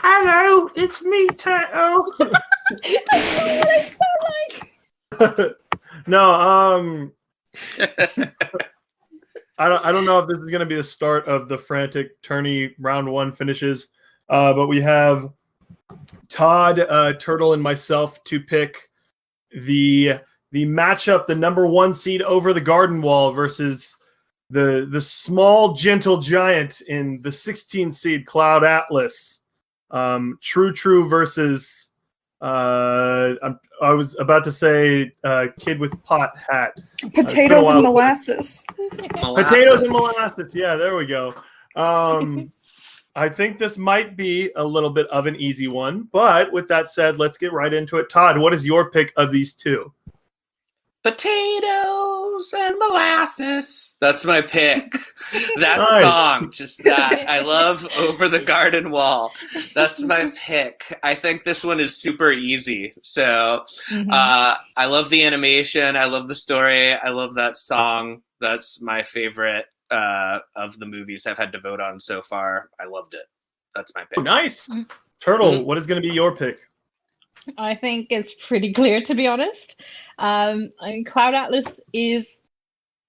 Hello, it's me, Turtle. That's what I sound like. No, I don't know if this is going to be the start of the frantic tourney round one finishes, but we have Todd, Turtle, and myself to pick the matchup, the number one seed over the Garden Wall versus the small gentle giant in the 16 seed Cloud Atlas. True versus I was about to say kid with pot hat. Potatoes and molasses. Potatoes and molasses. Yeah, there we go. I think this might be a little bit of an easy one, but with that said, let's get right into it. Todd, what is your pick of these two? Potatoes and molasses. That's my pick. That song, just that. I love Over the Garden Wall. That's my pick. I think this one is super easy. So I love the animation. I love the story. I love that song. That's my favorite of the movies I've had to vote on so far. I loved it. That's my pick. Oh, nice. Turtle, what is going to be your pick? I think it's pretty clear, to be honest. I mean, Cloud Atlas is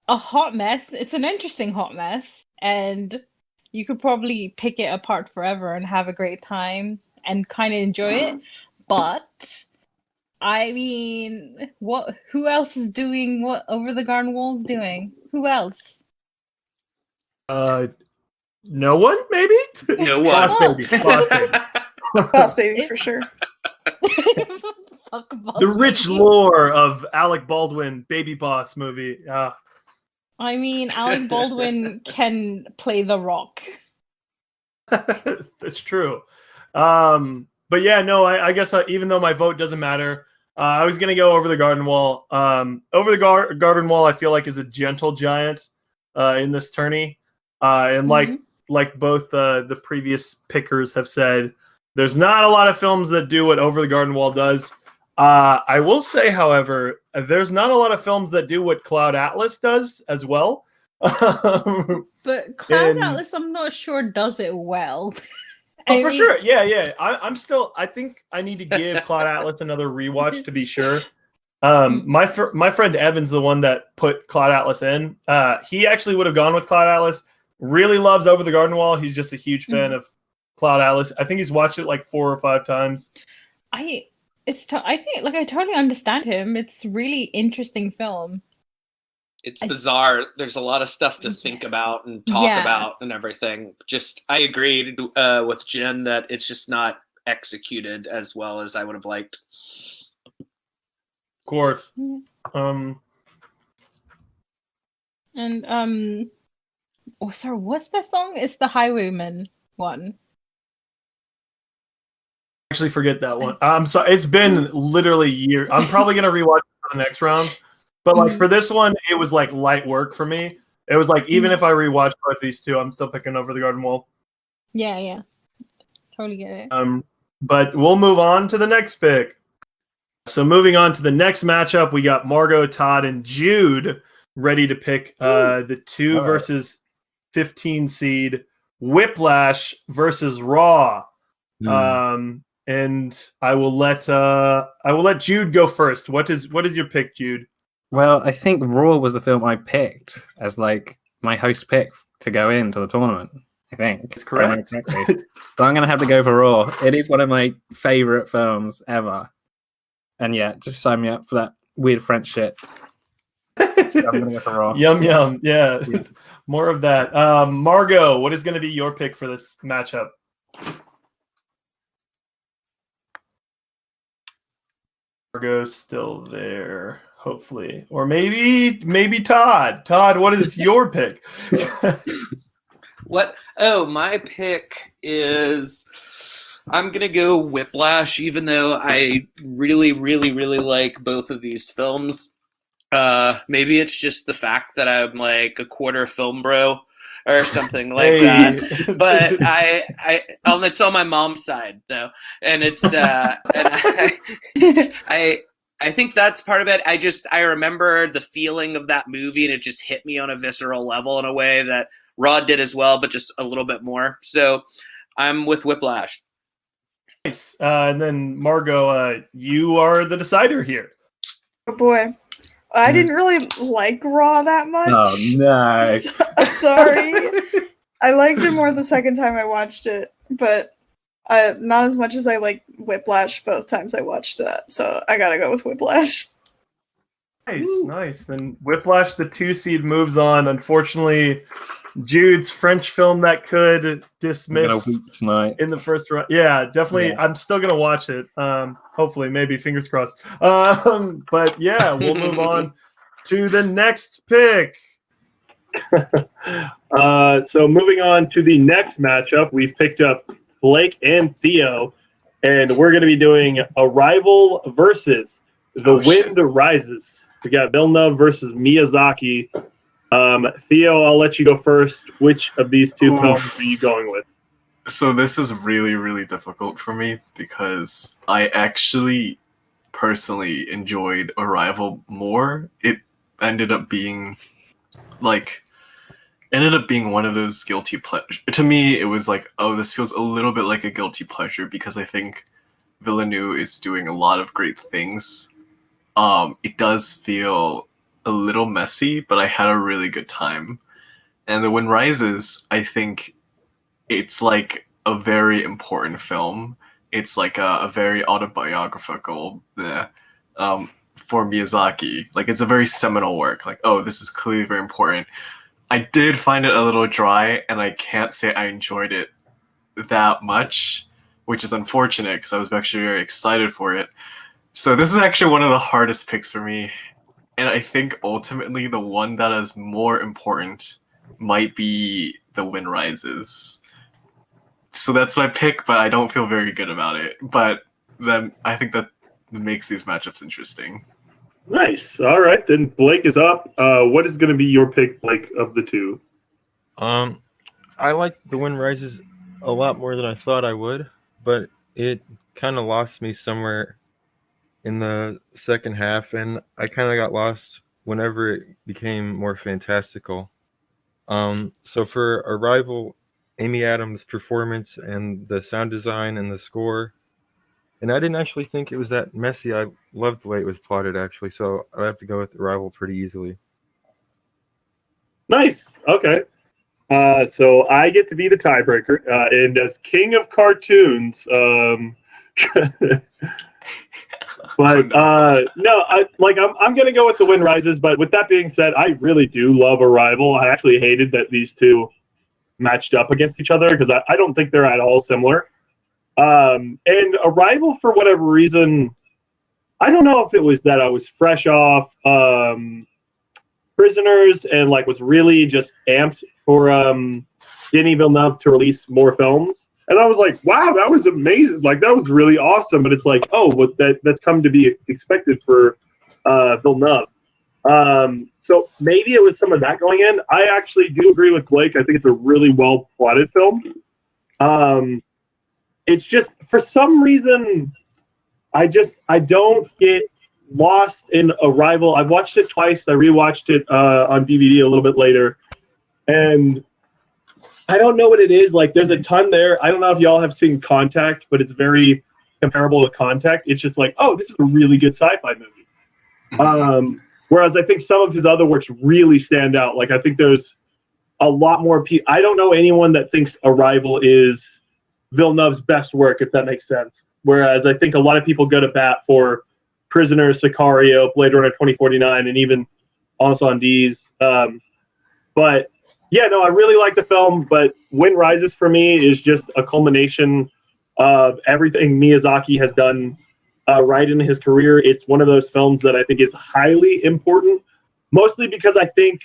a hot mess. It's an interesting hot mess, and you could probably pick it apart forever and have a great time and kind of enjoy it. But I mean, who else is doing what Over the Garden Wall's doing? Who else? No one, maybe? No one. Boss Baby. Boss Baby. Boss Baby, for sure. The rich lore of Alec Baldwin, Baby Boss movie. I mean, Alec Baldwin can play The Rock. That's true. But yeah, no, I guess even though my vote doesn't matter, I was going to go Over the Garden Wall. Over the Garden Wall, I feel like is a gentle giant in this tourney. And like both the previous pickers have said, there's not a lot of films that do what Over the Garden Wall does. I will say, however, there's not a lot of films that do what Cloud Atlas does as well. But Cloud Atlas, I'm not sure does it well. For sure. Yeah. I think I need to give Cloud Atlas another rewatch to be sure. My friend Evan's the one that put Cloud Atlas in. He actually would have gone with Cloud Atlas. Really loves Over the Garden Wall. He's just a huge fan of Cloud Atlas. I think he's watched it like 4 or 5 times. I totally understand him. It's really interesting film. It's bizarre. There's a lot of stuff to think about and talk about and everything. Just, I agreed with Jen that it's just not executed as well as I would have liked. Of course. Sorry, what's that song? It's the Highwayman one. Actually forget that one. I'm sorry. It's been literally years. I'm probably gonna rewatch it for the next round, but like for this one, it was like light work for me. It was like even if I rewatch both these two, I'm still picking Over the Garden Wall. Yeah, totally get it. But we'll move on to the next pick. So moving on to the next matchup, we got Margot, Todd, and Jude ready to pick the 2 versus 15 seed Whiplash versus Raw. And I will let Jude go first. What is your pick, Jude? Well, I think Raw was the film I picked as like my host pick to go into the tournament. I think that's correct. So I'm gonna have to go for Raw. It is one of my favorite films ever. And yeah, just sign me up for that weird French shit. I'm gonna go for Raw. Yum. Yeah. More of that. Margot, what is going to be your pick for this matchup? Margot's still there, hopefully. Or maybe Todd. Todd, what is your pick? What? Oh, my pick is I'm going to go Whiplash, even though I really, really, really like both of these films. Maybe it's just the fact that I'm like a quarter film bro or something like that. But it's on my mom's side though, and it's and I think that's part of it. I remember the feeling of that movie, and it just hit me on a visceral level in a way that Rod did as well, but just a little bit more. So I'm with Whiplash. Nice. And then Margot, you are the decider here. Oh boy. I didn't really like Raw that much. Oh no! Sorry. I liked it more the second time I watched it, but not as much as I like Whiplash both times I watched that. So I gotta go with Whiplash. Nice. Then Whiplash, the 2 seed, moves on. Unfortunately, Jude's French film that could dismiss tonight in the first round. Yeah, definitely. Yeah. I'm still gonna watch it. Hopefully, maybe, fingers crossed. But yeah, we'll move on to the next pick. So moving on to the next matchup, we've picked up Blake and Theo, and we're going to be doing Arrival versus The Wind Rises. We got Villeneuve versus Miyazaki. Theo, I'll let you go first. Which of these two films are you going with? So this is really, really difficult for me because I actually personally enjoyed Arrival more. It ended up being one of those guilty pleasures. To me, it was like, oh, this feels a little bit like a guilty pleasure because I think Villeneuve is doing a lot of great things. It does feel a little messy, but I had a really good time. And The Wind Rises, I think it's like a very important film. It's like a very autobiographical for Miyazaki. Like, it's a very seminal work. Like, oh, this is clearly very important. I did find it a little dry, and I can't say I enjoyed it that much, which is unfortunate because I was actually very excited for it. So this is actually one of the hardest picks for me. And I think ultimately the one that is more important might be The Wind Rises. So that's my pick, but I don't feel very good about it. But then I think that makes these matchups interesting. Nice. All right, then Blake is up. What is going to be your pick, Blake, of the two? I like The Wind Rises a lot more than I thought I would, but it kind of lost me somewhere in the second half, and I kind of got lost whenever it became more fantastical. So for Arrival, Amy Adams' performance and the sound design and the score, and I didn't actually think it was that messy. I loved the way it was plotted, actually, so I have to go with Arrival pretty easily. Nice. Okay. So I get to be the tiebreaker, and as king of cartoons, but no, I'm gonna go with The Wind Rises. But with that being said, I really do love Arrival. I actually hated that these two matched up against each other because I don't think they're at all similar. And Arrival, for whatever reason, I don't know if it was that I was fresh off Prisoners and was really just amped for Denis Villeneuve to release more films. And I was like, wow, that was amazing. Like, that was really awesome. But it's like, oh, but that's come to be expected for Villeneuve. So maybe it was some of that going in. I actually do agree with Blake. I think it's a really well plotted film. It's just, for some reason, I don't get lost in Arrival. I've watched it twice. I rewatched it on DVD a little bit later. And I don't know what it is. Like, there's a ton there. I don't know if y'all have seen Contact, but it's very comparable to Contact. It's just like, oh, this is a really good sci-fi movie. Whereas I think some of his other works really stand out. Like, I think there's a lot more people. I don't know anyone that thinks Arrival is Villeneuve's best work, if that makes sense. Whereas I think a lot of people go to bat for Prisoner, Sicario, Blade Runner 2049, and even Encendies. But yeah, no, I really like the film, but Wind Rises for me is just a culmination of everything Miyazaki has done right in his career. It's one of those films that I think is highly important, mostly because I think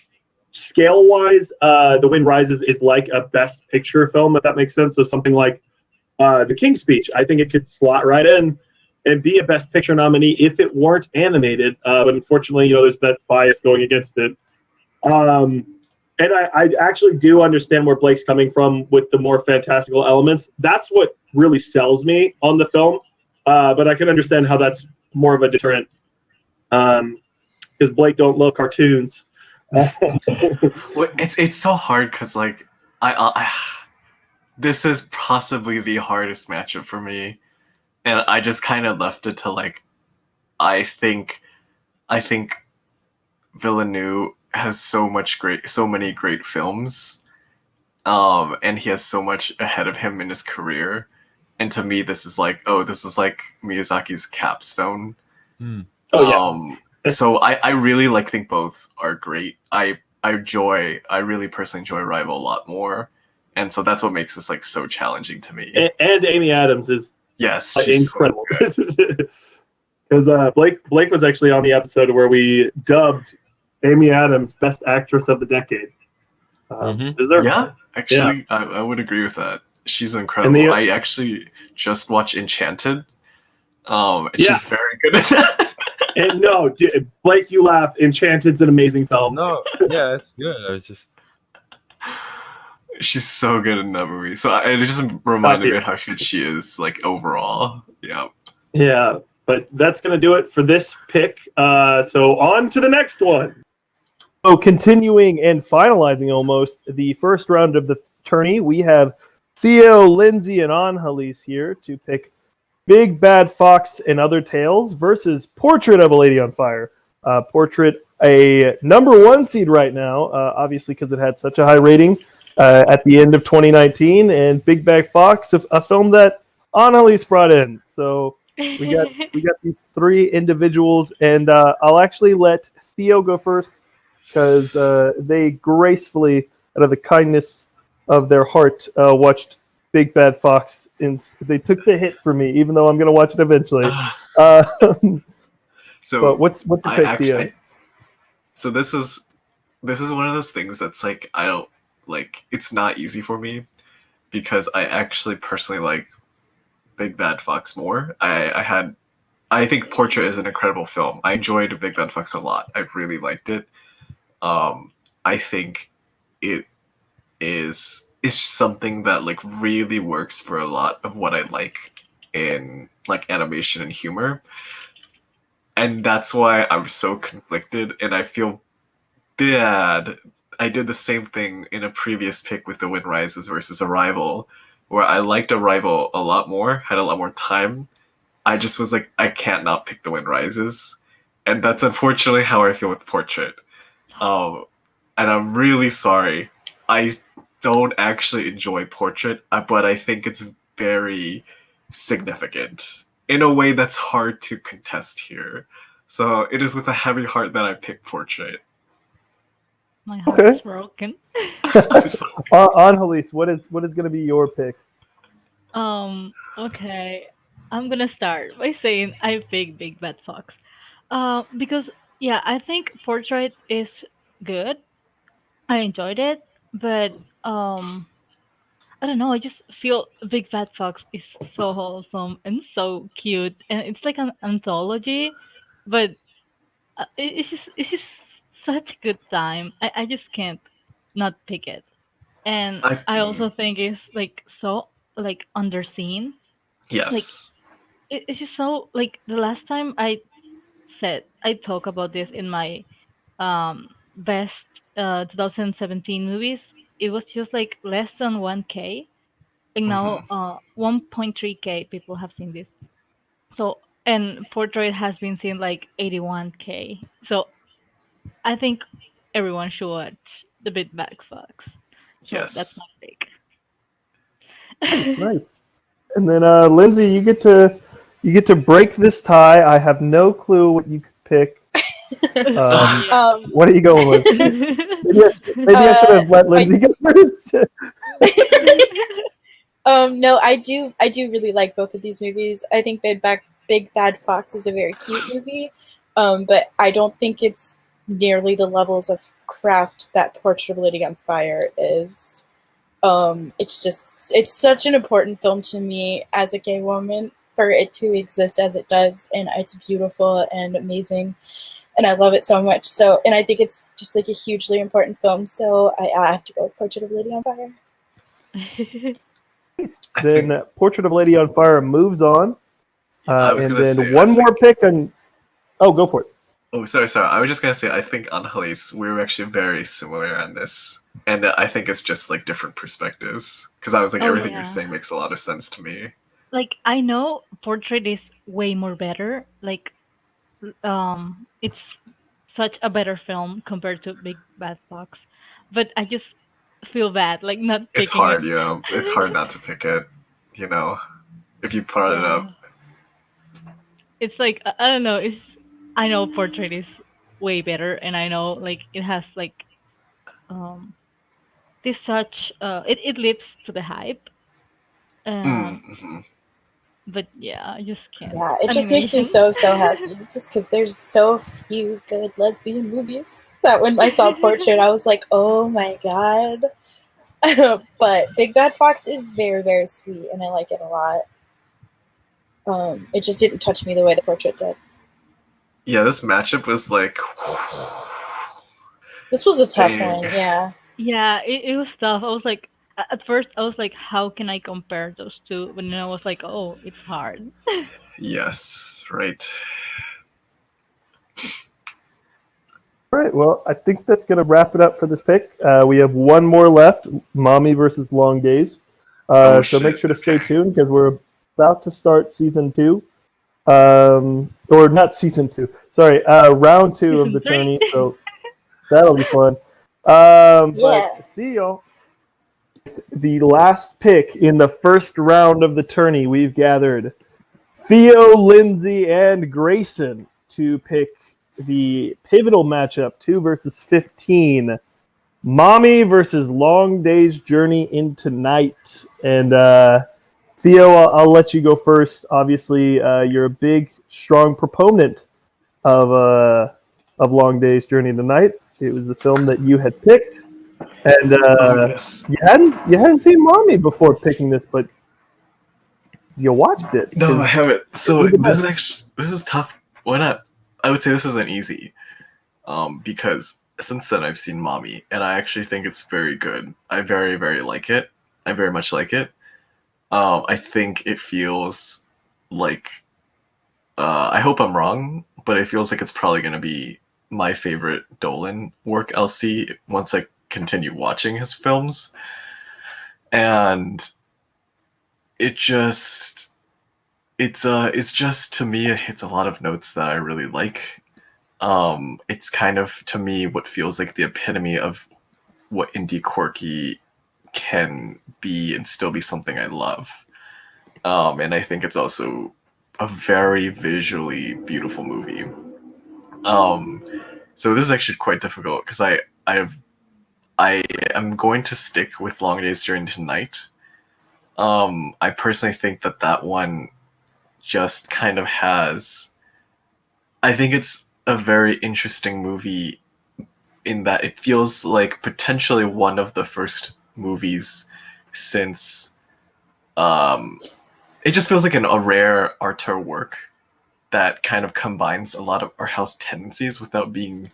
scale-wise, The Wind Rises is like a Best Picture film, if that makes sense. So something like The King's Speech, I think it could slot right in and be a Best Picture nominee if it weren't animated. But unfortunately, there's that bias going against it. And I actually do understand where Blake's coming from with the more fantastical elements. That's what really sells me on the film. But I can understand how that's more of a deterrent because Blake don't love cartoons. Well, it's so hard because I this is possibly the hardest matchup for me and I just kind of left it to like, I think Villeneuve has so many great films, and he has so much ahead of him in his career. And to me, this is like Miyazaki's capstone. Oh yeah. So I really think both are great. I really personally enjoy Rival a lot more, and so that's what makes this like so challenging to me. And Amy Adams is Yes, she's incredible. Because Blake was actually on the episode where we dubbed Amy Adams Best Actress of the Decade. Deserved. Yeah, actually, Yeah. I would agree with that. She's incredible. I actually just watched Enchanted. And she's very good at that. And no, Blake, you laugh. Enchanted's an amazing film. No, yeah, it's good. I was just She's so good in that movie. So it just reminded me of how good she is, like overall. Yeah. Yeah, but that's gonna do it for this pick. So on to the next one. So continuing and finalizing almost the first round of the tourney, we have Theo, Lindsay, and Angelis here to pick Big Bad Fox and Other Tales versus Portrait of a Lady on Fire. Portrait, a number 1 seed right now, obviously because it had such a high rating at the end of 2019, and Big Bad Fox, a film that Angelis brought in. So we got these 3 individuals, and I'll actually let Theo go first because they gracefully, out of the kindness of their heart, watched Big Bad Fox, and they took the hit for me, even though I'm going to watch it eventually. So but what's the pick, Theo? So this is one of those things that's like I don't like. It's not easy for me because I actually personally like Big Bad Fox more. I think Portrait is an incredible film. I enjoyed Big Bad Fox a lot. I really liked it. I think it is something that like really works for a lot of what I like in like animation and humor. And that's why I'm so conflicted, and I feel bad. I did the same thing in a previous pick with The Wind Rises versus Arrival, where I liked Arrival a lot more, had a lot more time. I just was like, I can't not pick The Wind Rises. And that's unfortunately how I feel with Portrait. And I'm really sorry. I don't actually enjoy Portrait, but I think it's very significant in a way that's hard to contest here. So it is with a heavy heart that I pick Portrait. My heart's broken. Angelis, what is going to be your pick? Okay. I'm gonna start by saying I pick Big Bad Fox. Because yeah, I think Portrait is good. I enjoyed it, but I don't know. I just feel Big Bad Fox is so wholesome and so cute, and it's like an anthology, but it's just such a good time. I just can't not pick it, and I also think it's like so like underseen. Like Yes. it's just so like the last time I talk about this in my best 2017 movies, it was just like less than 1K. And now 1.3K people have seen this. So and Portrait has been seen like 81K. So I think everyone should watch The Big Bad Fox. So that's my pick. Nice. And then Lindsay, you get to break this tie. I have no clue what you could pick. What are you going with? Maybe I should have let Lindsay go first. No, I do really like both of these movies. I think Big Bad Fox is a very cute movie, but I don't think it's nearly the levels of craft that Portrait of a Lady on Fire is. It's such an important film to me as a gay woman for it to exist as it does, and it's beautiful and amazing, and I love it so much. So, and I think it's just like a hugely important film. So I have to go with Portrait of a Lady on Fire. Then Portrait of a Lady on Fire moves on, and then one more pick. And go for it. Oh, sorry. I was just gonna say I think Angelis, we were actually very similar on this, and I think it's just like different perspectives. Because I was like, everything you're saying makes a lot of sense to me. like I know Portrait is way more better. Like it's such a better film compared to Big Bad Fox, but I just feel bad like not It's picking hard, it. It's hard not to pick it, if you brought it up. It's like I don't know. I know Portrait is way better, and I know like it has like um this such it lives to the hype. Mm-hmm. But yeah, I just can't. Yeah, it just makes me Animation. so happy just because there's so few good lesbian movies that when I saw Portrait, I was like, oh my god. But Big Bad Fox is very, very sweet, and I like it a lot. It just didn't touch me the way the Portrait did. Yeah, this matchup was like. This was a tough Dang. one, yeah. Yeah, it was tough. I was like, at first, I was like, how can I compare those two? But then I was like, oh, it's hard. Yes, right. All right, well, I think that's going to wrap it up for this pick. We have one more left, Mommy versus Long Days. So make sure to stay tuned because we're about to start season 2. Or not season 2. Sorry, round 2 Season of the 3. tourney. So that'll be fun. But see y'all. The last pick in the first round of the tourney, we've gathered Theo, Lindsay, and Grayson to pick the pivotal matchup 2 versus 15. Mommy versus Long Day's Journey into Night. And Theo, I'll let you go first. Obviously, you're a big, strong proponent of Long Day's Journey into Night. It was the film that you had picked. And yes. you hadn't seen Mommy before picking this, but you watched it. No, I haven't. So this is tough. Why not? I would say this isn't easy. Because since then I've seen Mommy, and I actually think it's very good. I very, very like it. I very much like it. I think it feels like I hope I'm wrong, but it feels like it's probably going to be my favorite Dolan work I'll see once I continue watching his films. And it's just to me it hits a lot of notes that I really like. It's kind of to me what feels like the epitome of what indie quirky can be and still be something I love. And I think it's also a very visually beautiful movie. So this is actually quite difficult because I am going to stick with Long Day's Journey to Night. I personally think that one just kind of has. I think it's a very interesting movie in that it feels like potentially one of the first movies since. It just feels like a rare auteur work that kind of combines a lot of art house tendencies without being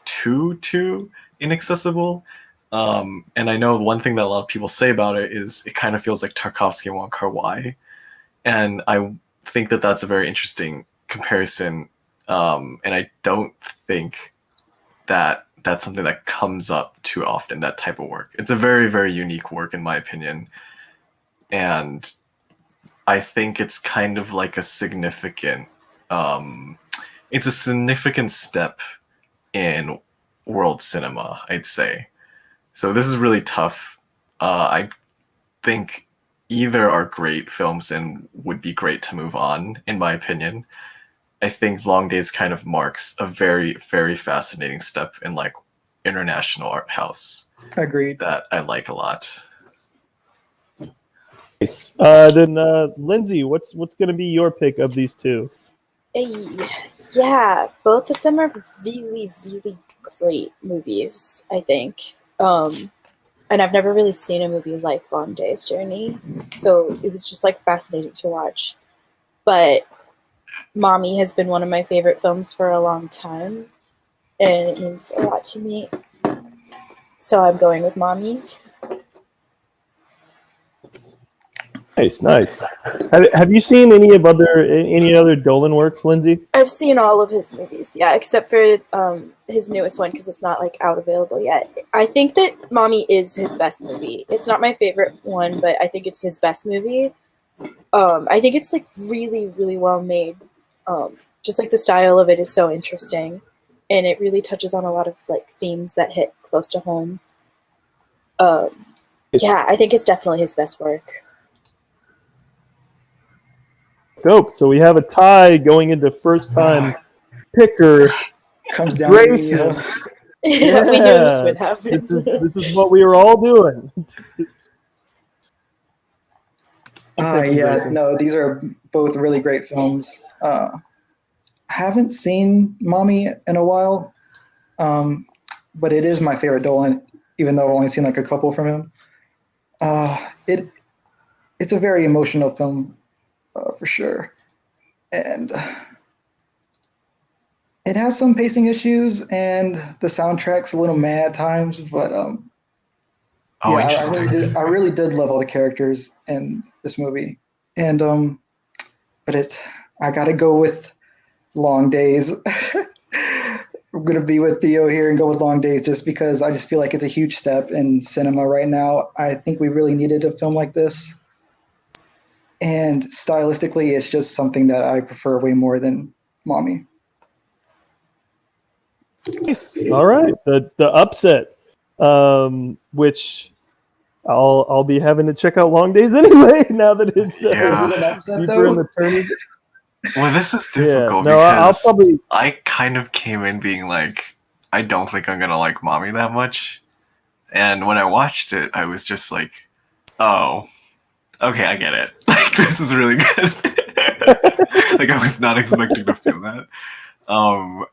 too inaccessible. And I know one thing that a lot of people say about it is it kind of feels like Tarkovsky and Wong Kar-wai, and I think that that's a very interesting comparison. And I don't think that that's something that comes up too often, that type of work. It's a very, very unique work in my opinion. And I think it's kind of like a significant it's a significant step in world cinema, I'd say. So this is really tough. I think either are great films and would be great to move on, in my opinion. I think Long Days kind of marks a very, very fascinating step in like international art house. Agreed. That I like a lot. Nice. Then Lindsay, what's going to be your pick of these two? Yeah, both of them are really, really great movies, I think. And I've never really seen a movie like Long Day's Journey, so it was just like fascinating to watch. But Mommy has been one of my favorite films for a long time, and it means a lot to me. So I'm going with Mommy. Nice. Have you seen any other Dolan works, Lindsay? I've seen all of his movies, yeah, except for his newest one because it's not like out available yet. I think that Mommy is his best movie. It's not my favorite one, but I think it's his best movie. I think it's like really, really well made. Just like the style of it is so interesting, and it really touches on a lot of like themes that hit close to home. Yeah, I think it's definitely his best work. Dope. So we have a tie going into first time picker. Comes down to me, Grayson. huh? Yeah, we knew this would happen. This is what we were all doing. Yeah, no, these are both really great films. Haven't seen Mommy in a while, but it is my favorite Dolan, even though I've only seen like a couple from him. It's a very emotional film, for sure, and it has some pacing issues, and the soundtrack's a little mad at times, but I really did love all the characters in this movie, and I gotta go with Long Days. I'm gonna be with Theo here and go with Long Days just because I just feel like it's a huge step in cinema right now. I think we really needed a film like this, and stylistically, it's just something that I prefer way more than Mommy. Nice. All right, the upset, which I'll be having to check out Long Days anyway. Now that it's Is it an upset deeper though? in the tourney. Well, this is difficult no, I'll because probably. I kind of came in being like, I don't think I'm gonna like Mommy that much, and when I watched it, I was just like, oh, okay, I get it. Like, this is really good. Like, I was not expecting to feel that.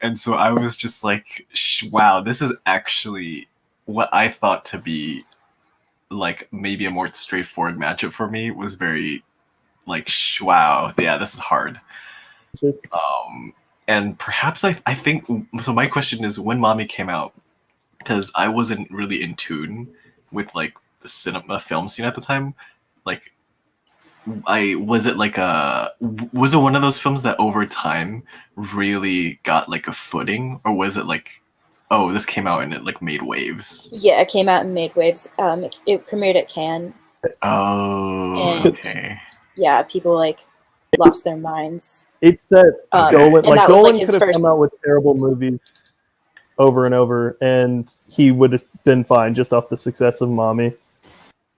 And so I was just like, wow, this is actually what I thought to be like maybe a more straightforward matchup for me. Was very like, wow, yeah, this is hard. And perhaps I think so. My question is, when Mommy came out, because I wasn't really in tune with like the cinema film scene at the time. Like, was it one of those films that over time really got like a footing, or was it like, oh, this came out and it like made waves? Yeah, it came out and made waves. It premiered at Cannes. Oh, And, okay. yeah, people like lost their minds. It's that Dolan, and that was, Dolan his could have first. come out with terrible movies over and over, and he would have been fine just off the success of Mommy.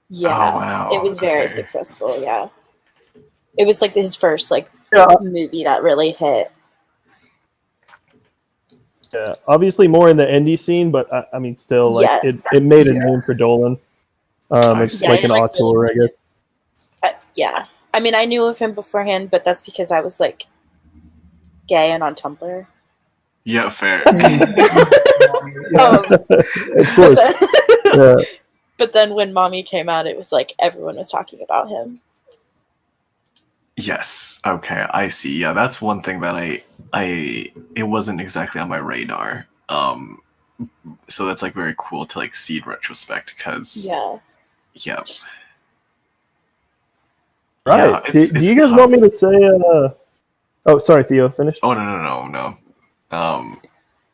Yeah, Oh, wow. it was very Okay. successful. Yeah, it was like his first movie that really hit. Yeah, obviously more in the indie scene, but I mean, still, like it made a name for Dolan. It's like an auteur, I guess. Yeah, I mean, I knew of him beforehand, but that's because I was like gay and on Tumblr. Yeah, fair. Of course. But then when Mommy came out, it was like everyone was talking about him. Yes. Okay, I see. Yeah, that's one thing that it wasn't exactly on my radar. So that's like very cool to like see in retrospect because yeah. Right. Yeah, do you guys want me to say? Oh, sorry, Theo. Finish. Oh no.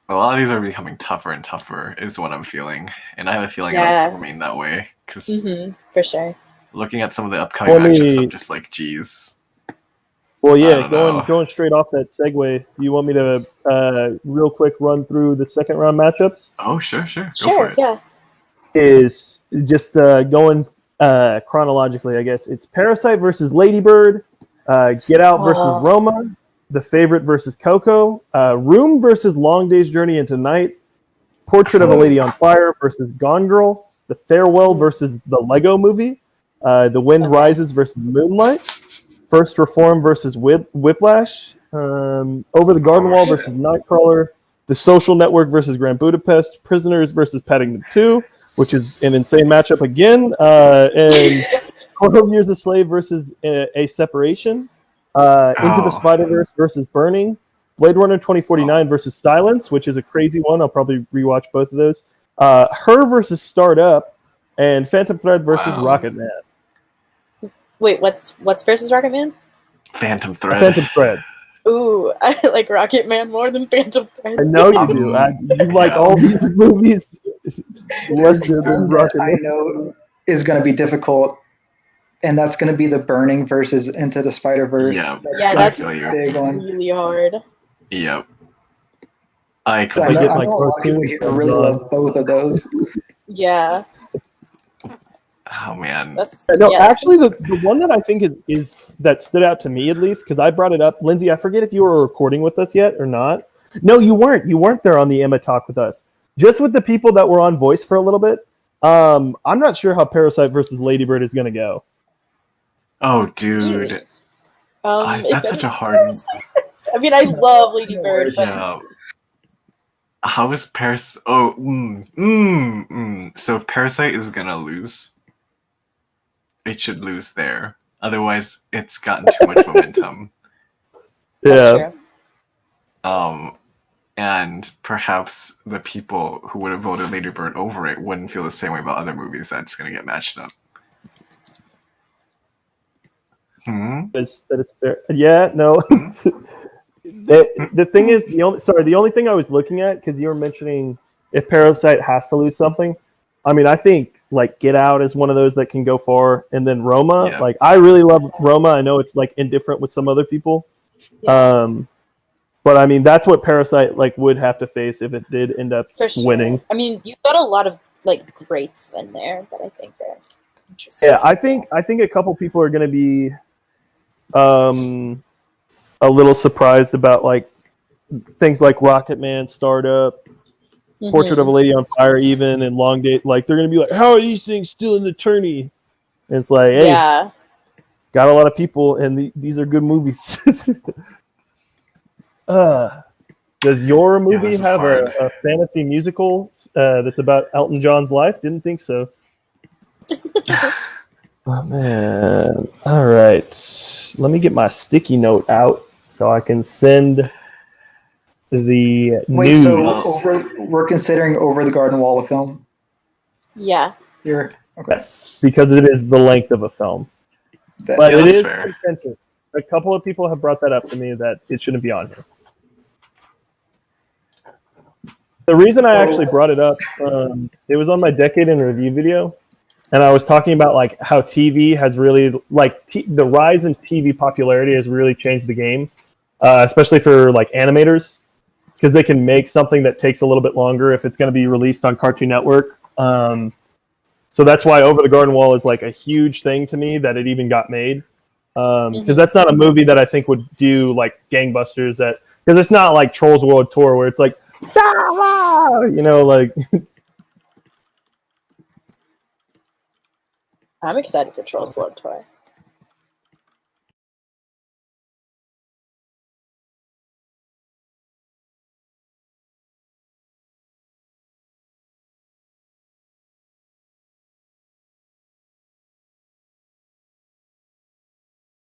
A lot of these are becoming tougher and tougher, is what I'm feeling, and I have a feeling it'll remain that way. Because for sure. Looking at some of the upcoming matchups, I'm just like, geez. Well, yeah, going straight off that segue, do you want me to real quick run through the second round matchups? Oh, sure. Go Sure, for it. yeah. Is just going chronologically, I guess. It's Parasite versus Lady Bird, Get Out versus Roma, The Favorite versus Coco, Room versus Long Day's Journey into Night, Portrait of a Lady on Fire versus Gone Girl, The Farewell versus The Lego Movie, The Wind Rises versus Moonlight, First Reform versus Whiplash, Over the Garden Wall versus Nightcrawler, The Social Network versus Grand Budapest, Prisoners versus Paddington 2, which is an insane matchup again, and 12 Years a Slave versus A Separation, Into the Spider-Verse versus Burning, Blade Runner 2049 versus Silence, which is a crazy one. I'll probably rewatch both of those. Her versus Startup, and Phantom Thread versus Rocket Man. Wait, what's versus Rocket Man? Phantom Thread. Phantom Thread. Ooh, I like Rocket Man more than Phantom Thread. I know you do. You like all these movies. There's one that I know is going to be difficult and that's going to be the Burning versus Into the Spider-Verse. Yeah. Yeah, that's a big one. really hard. Yep. I So I completely. know a lot of people here really love both of those. Yeah. Oh man. No, actually, the one that I think is that stood out to me at least because I brought it up. Lindsay, I forget if you were recording with us yet or not. No, you weren't. You weren't there on the Emma talk with us. Just with the people that were on voice for a little bit. I'm not sure how Parasite versus Lady Bird is going to go. Oh, dude. That's such a hard. I mean, I love Lady Bird, but Yeah. How is Paris? Oh, So if Parasite is gonna lose, it should lose there. Otherwise, it's gotten too much momentum. Yeah. And perhaps the people who would have voted Lady Bird over it wouldn't feel the same way about other movies that's gonna get matched up. That is fair. Yeah, no. The thing is, the only thing I was looking at, because you were mentioning if Parasite has to lose something, I mean, I think like Get Out is one of those that can go far, and then Roma. Yeah. Like, I really love Roma. I know it's like indifferent with some other people, but I mean, that's what Parasite like would have to face if it did end up for sure. winning. I mean, you've got a lot of like greats in there that I think are interesting. Yeah, I think a couple people are going to be a little surprised about like things like Rocket Man, Startup, Portrait of a Lady on Fire, even, and Long Day. Like, they're going to be like, how are these things still in the tourney? And it's like, hey, got a lot of people, and these are good movies. Does your movie have a fantasy musical that's about Elton John's life? Didn't think so. Oh, man. All right. Let me get my sticky note out so I can send the news. So we're considering Over the Garden Wall a film? Yeah. Okay. Yes, because it is the length of a film. But it is contentious. A couple of people have brought that up to me that it shouldn't be on here. The reason I actually brought it up, it was on my Decade in Review video, and I was talking about like how TV has really, like the rise in TV popularity has really changed the game, especially for like animators, because they can make something that takes a little bit longer if it's going to be released on Cartoon Network. So that's why Over the Garden Wall is like a huge thing to me that it even got made, because that's not a movie that I think would do like gangbusters. Because it's not like Trolls World Tour where it's like, you know, like. I'm excited for Trolls World Tour.